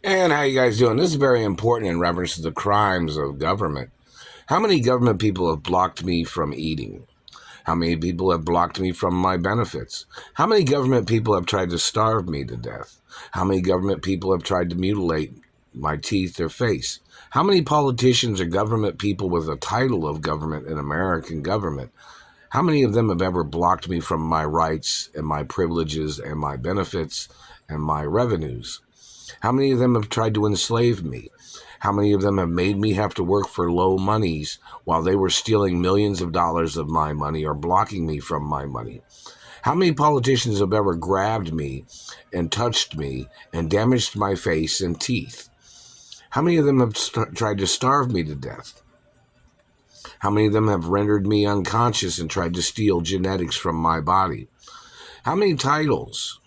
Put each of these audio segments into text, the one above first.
And how you guys doing? This is very important in reference to the crimes of government. How many government people have blocked me from eating? How many people have blocked me from my benefits? How many government people have tried to starve me to death? How many government people have tried to mutilate my teeth or face? How many politicians or government people with a title of government in American government? How many of them have ever blocked me from my rights and my privileges and my benefits and my revenues? How many of them have tried to enslave me? How many of them have made me have to work for low monies while they were stealing millions of dollars of my money or blocking me from my money? How many politicians have ever grabbed me and touched me and damaged my face and teeth? How many of them have tried to starve me to death? How many of them have rendered me unconscious and tried to steal genetics from my body? How many titles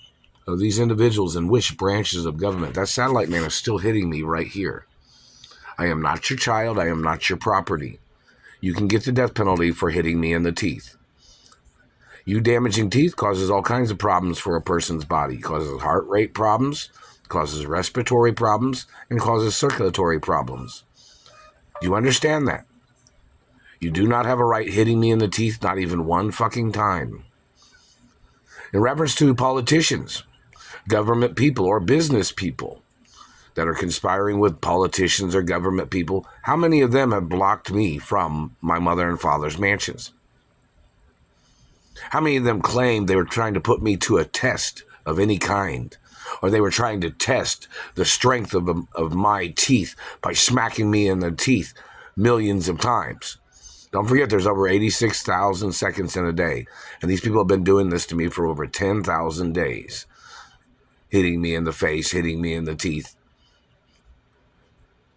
of these individuals in which branches of government? That satellite man is still hitting me right here. I am not your child. I am not your property. You can get the death penalty for hitting me in the teeth. You damaging teeth causes all kinds of problems for a person's body. It causes heart rate problems, causes respiratory problems, and causes circulatory problems. Do you understand that? You do not have a right hitting me in the teeth, not even one fucking time. In reference to politicians, government people, or business people that are conspiring with politicians or government people, how many of them have blocked me from my mother and father's mansions? How many of them claimed they were trying to put me to a test of any kind, or they were trying to test the strength of my teeth by smacking me in the teeth millions of times? Don't forget, there's over 86,000 seconds in a day, and these people have been doing this to me for over 10,000 days, hitting me in the face, hitting me in the teeth,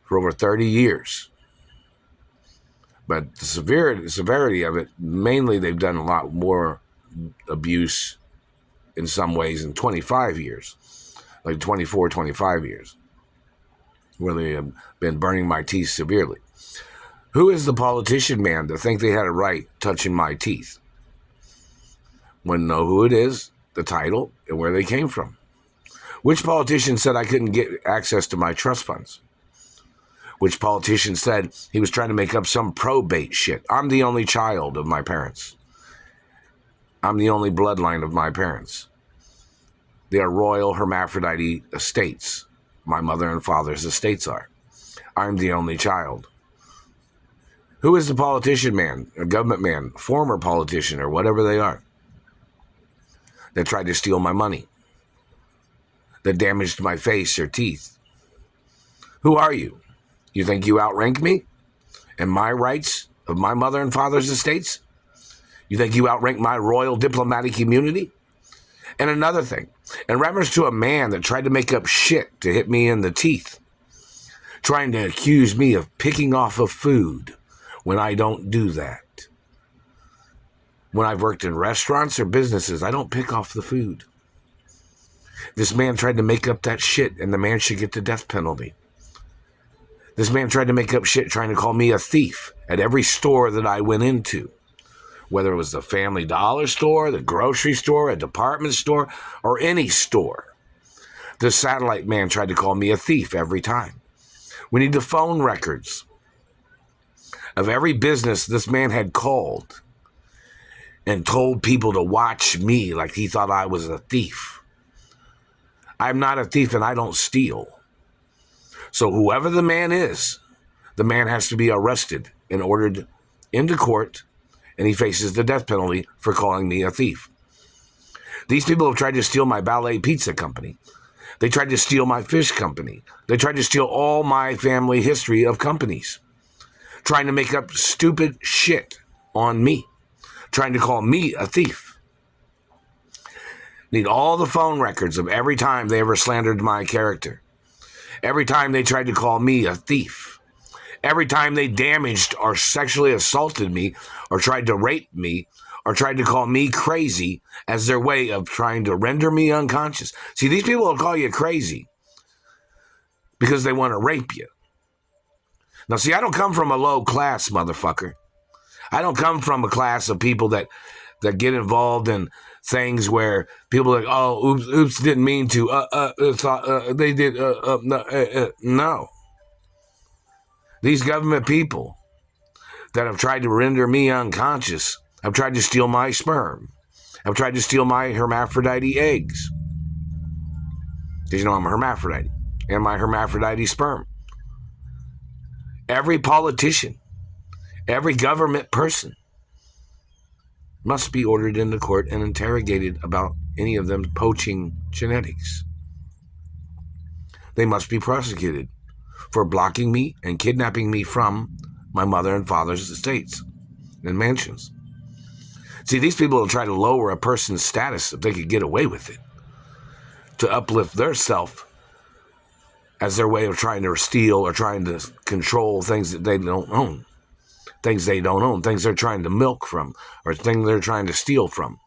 for over 30 years. But the severity of it, mainly they've done a lot more abuse in some ways in 25 years, like 24, 25 years, where they have been burning my teeth severely. Who is the politician man to think they had a right touching my teeth? Want to know who it is, the title, and where they came from? Which politician said I couldn't get access to my trust funds? Which politician said he was trying to make up some probate shit? I'm the only child of my parents. I'm the only bloodline of my parents. They are royal hermaphrodite estates. My mother and father's estates are. I'm the only child. Who is the politician man, a government man, former politician, or whatever they are, that tried to steal my money, that damaged my face or teeth? Who are you? You think you outrank me and my rights of my mother and father's estates? You think you outrank my royal diplomatic immunity? And another thing, in reference to a man that tried to make up shit to hit me in the teeth, trying to accuse me of picking off of food when I don't do that. When I've worked in restaurants or businesses, I don't pick off the food. This man tried to make up that shit, and the man should get the death penalty. This man tried to make up shit trying to call me a thief at every store that I went into, whether it was the Family Dollar store, the grocery store, a department store, or any store. The satellite man tried to call me a thief every time. We need the phone records of every business this man had called and told people to watch me like he thought I was a thief. I'm not a thief and I don't steal. So whoever the man is, the man has to be arrested and ordered into court, and he faces the death penalty for calling me a thief. These people have tried to steal my ballet pizza company. They tried to steal my fish company. They tried to steal all my family history of companies, trying to make up stupid shit on me, trying to call me a thief. Need all the phone records of every time they ever slandered my character. Every time they tried to call me a thief. Every time they damaged or sexually assaulted me or tried to rape me or tried to call me crazy as their way of trying to render me unconscious. See, these people will call you crazy because they want to rape you. Now, see, I don't come from a low class, motherfucker. I don't come from a class of people that that get involved in things where people are like, oh, oops, didn't mean to. They did. No. These government people that have tried to render me unconscious have tried to steal my sperm. Have tried to steal my hermaphrodite eggs. Because you know I'm a hermaphrodite. And my hermaphrodite sperm. Every politician, every government person must be ordered into court and interrogated about any of them poaching genetics. They must be prosecuted for blocking me and kidnapping me from my mother and father's estates and mansions. See, these people will try to lower a person's status if they could get away with it, to uplift their self as their way of trying to steal or trying to control things that they don't own. Things they don't own, things they're trying to milk from, or things they're trying to steal from.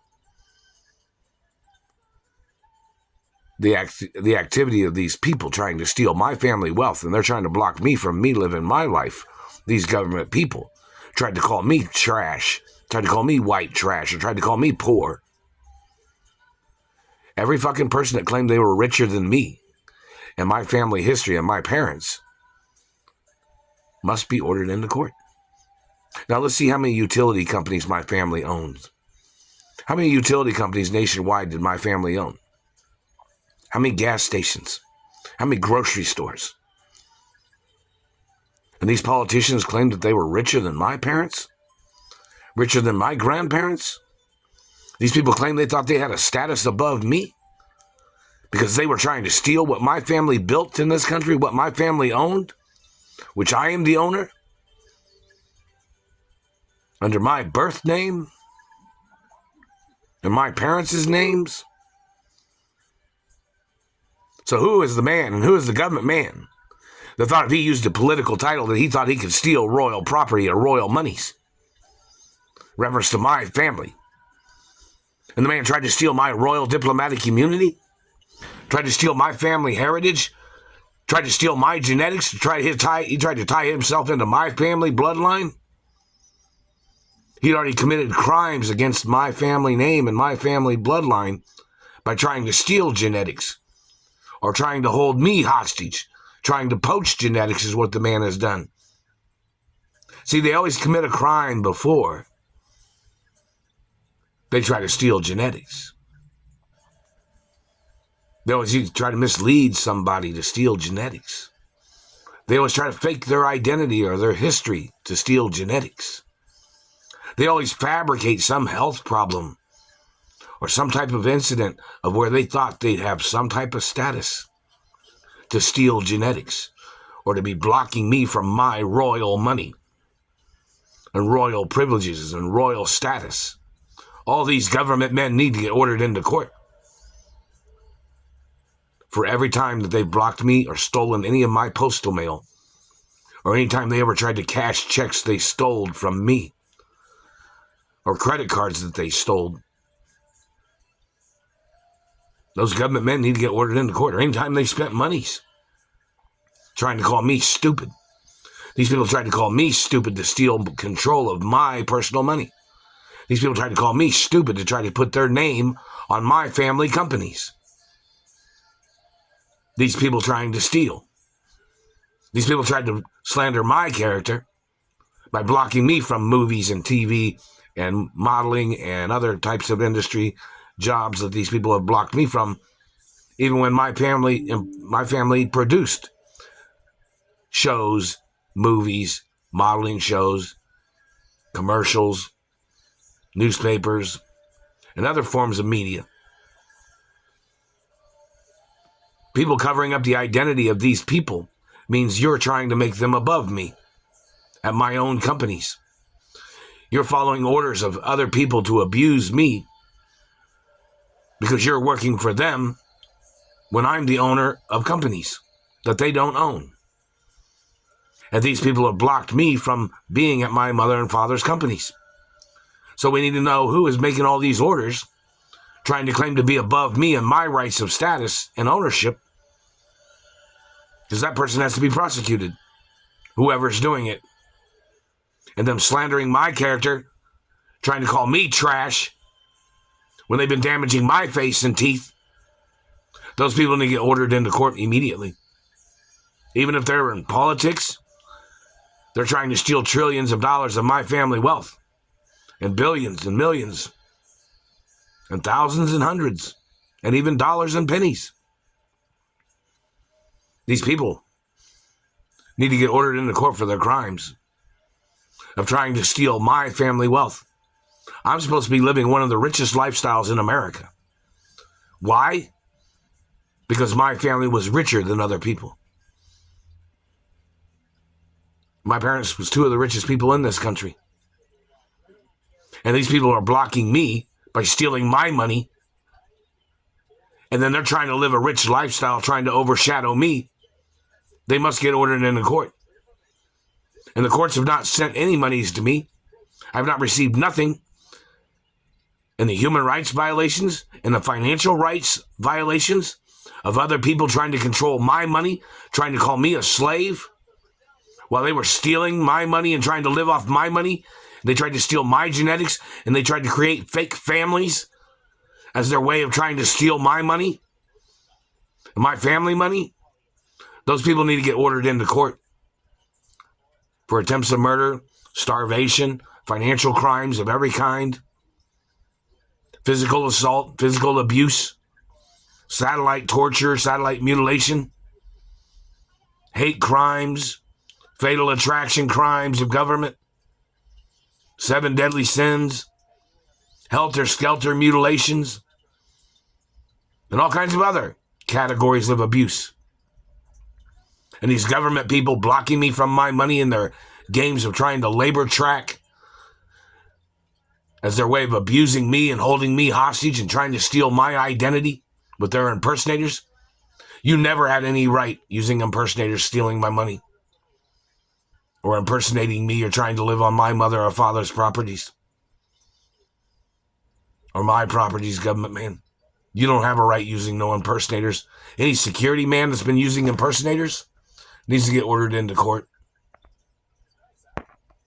The activity of these people trying to steal my family wealth, and they're trying to block me from me living my life. These government people tried to call me trash, tried to call me white trash, or tried to call me poor. Every fucking person that claimed they were richer than me and my family history and my parents must be ordered into court. Now let's see how many utility companies my family owns. How many utility companies nationwide did my family own? How many gas stations? How many grocery stores? And these politicians claimed that they were richer than my parents? Richer than my grandparents? These people claim they thought they had a status above me because they were trying to steal what my family built in this country, what my family owned, which I am the owner, under my birth name and my parents' names. So who is the man and who is the government man that thought if he used a political title that he thought he could steal royal property or royal monies? Reference to my family. And the man tried to steal my royal diplomatic immunity, tried to steal my family heritage, tried to steal my genetics, he tried to tie himself into my family bloodline. He'd already committed crimes against my family name and my family bloodline by trying to steal genetics or trying to hold me hostage. Trying to poach genetics is what the man has done. See, they always commit a crime before they try to steal genetics. They always try to mislead somebody to steal genetics. They always try to fake their identity or their history to steal genetics. They always fabricate some health problem or some type of incident of where they thought they'd have some type of status to steal genetics or to be blocking me from my royal money and royal privileges and royal status. All these government men need to get ordered into court for every time that they've blocked me or stolen any of my postal mail or any time they ever tried to cash checks they stole from me or credit cards that they stole. Those government men need to get ordered into court. Or anytime they spent monies trying to call me stupid. These people tried to call me stupid to steal control of my personal money. These people tried to call me stupid to try to put their name on my family companies. These people trying to steal. These people tried to slander my character by blocking me from movies and TV and modeling and other types of industry jobs that these people have blocked me from, even when my family produced shows, movies, modeling shows, commercials, newspapers, and other forms of media. People covering up the identity of these people means you're trying to make them above me at my own companies. You're following orders of other people to abuse me because you're working for them when I'm the owner of companies that they don't own. And these people have blocked me from being at my mother and father's companies. So we need to know who is making all these orders, trying to claim to be above me and my rights of status and ownership, because that person has to be prosecuted, whoever's doing it. And them slandering my character, trying to call me trash, when they've been damaging my face and teeth, those people need to get ordered into court immediately. Even if they're in politics, they're trying to steal trillions of dollars of my family wealth, and billions and millions, and thousands and hundreds, and even dollars and pennies. These people need to get ordered into court for their crimes of trying to steal my family wealth. I'm supposed to be living one of the richest lifestyles in America. Why? Because my family was richer than other people. My parents was two of the richest people in this country. And these people are blocking me by stealing my money. And then they're trying to live a rich lifestyle, trying to overshadow me. They must get ordered into court. And the courts have not sent any monies to me. I've not received nothing. And the human rights violations and the financial rights violations of other people trying to control my money, trying to call me a slave while they were stealing my money and trying to live off my money. They tried to steal my genetics, and they tried to create fake families as their way of trying to steal my money and my family money. Those people need to get ordered into court for attempts of murder, starvation, financial crimes of every kind, physical assault, physical abuse, satellite torture, satellite mutilation, hate crimes, fatal attraction crimes of government, 7 deadly sins, helter-skelter mutilations, and all kinds of other categories of abuse. And these government people blocking me from my money in their games of trying to labor track as their way of abusing me and holding me hostage and trying to steal my identity with their impersonators. You never had any right using impersonators stealing my money or impersonating me or trying to live on my mother or father's properties or my properties, government man. You don't have a right using no impersonators. Any security man that's been using impersonators needs to get ordered into court.